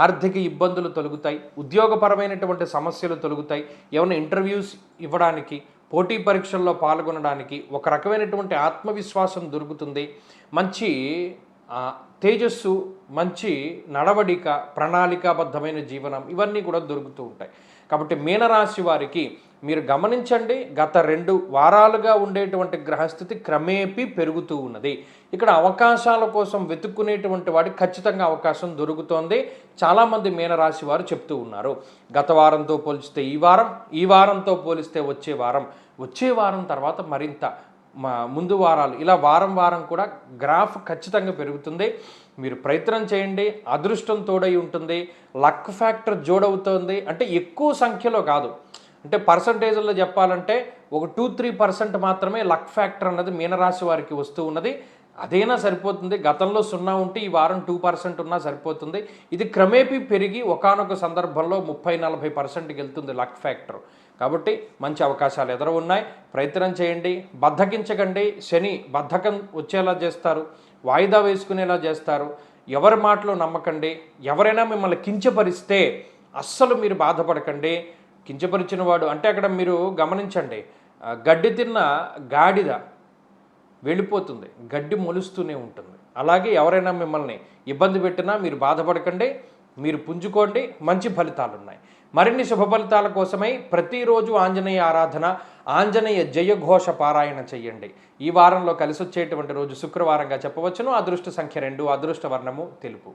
ఆర్థిక ఇబ్బందులు తొలగుతాయి, ఉద్యోగపరమైనటువంటి సమస్యలు తొలగుతాయి, ఏమైనా ఇంటర్వ్యూస్ ఇవ్వడానికి, పోటీ పరీక్షల్లో పాల్గొనడానికి ఒక రకమైనటువంటి ఆత్మవిశ్వాసం దొరుకుతుంది. మంచి తేజస్సు, మంచి నడవడిక, ప్రణాళికాబద్ధమైన జీవనం ఇవన్నీ కూడా దొరుకుతూ ఉంటాయి. కాబట్టి మీనరాశి వారికి మీరు గమనించండి, గత 2 వారాలుగా ఉండేటువంటి గ్రహస్థితి క్రమేపీ పెరుగుతూ ఉన్నది. ఇక్కడ అవకాశాల కోసం వెతుక్కునేటువంటి వాడికి ఖచ్చితంగా అవకాశం దొరుకుతోంది. చాలామంది మీనరాశి వారు చెప్తూ ఉన్నారు. గత వారంతో పోలిస్తే ఈ వారంతో పోలిస్తే వచ్చే వారం తర్వాత మరింత ముందు వారాలు ఇలా వారం కూడా గ్రాఫ్ ఖచ్చితంగా పెరుగుతుంది. మీరు ప్రయత్నం చేయండి, అదృష్టం తోడై ఉంటుంది, లక్ ఫ్యాక్టర్ జోడవుతుంది. అంటే ఎక్కువ సంఖ్యలో కాదు, అంటే పర్సంటేజ్లో చెప్పాలంటే ఒక 2-3% మాత్రమే లక్ ఫ్యాక్టర్ అన్నది మీనరాశి వారికి వస్తూ ఉన్నది. అదైనా సరిపోతుంది. గతంలో 0 ఉంటే ఈ వారం 2% ఉన్నా సరిపోతుంది. ఇది క్రమేపీ పెరిగి ఒకానొక సందర్భంలో 30-40%కి వెళ్తుంది లక్ ఫ్యాక్టర్. కాబట్టి మంచి అవకాశాలు ఎదురు ఉన్నాయి. ప్రయత్నం చేయండి, బద్ధకించకండి. శని బద్ధకం వచ్చేలా చేస్తారు, వాయిదా వేసుకునేలా చేస్తారు. ఎవరి మాటలు నమ్మకండి. ఎవరైనా మిమ్మల్ని కించపరిస్తే అస్సలు మీరు బాధపడకండి. కించపరిచిన వాడు అంటే అక్కడ మీరు గమనించండి, గడ్డి తిన్న గాడిద వెళ్ళిపోతుంది, గడ్డి మొలుస్తూనే ఉంటుంది. అలాగే ఎవరైనా మిమ్మల్ని ఇబ్బంది పెట్టినా మీరు బాధపడకండి, మీరు పుంజుకోండి, మంచి ఫలితాలు ఉన్నాయి. మరిన్ని శుభ ఫలితాల కోసమై ప్రతిరోజు ఆంజనేయ ఆరాధన, ఆంజనేయ జయఘోష పారాయణ చెయ్యండి. ఈ వారంలో కలిసి వచ్చేటువంటి రోజు శుక్రవారంగా చెప్పవచ్చును. అదృష్ట సంఖ్య 2, అదృష్ట వర్ణము తెలుపు.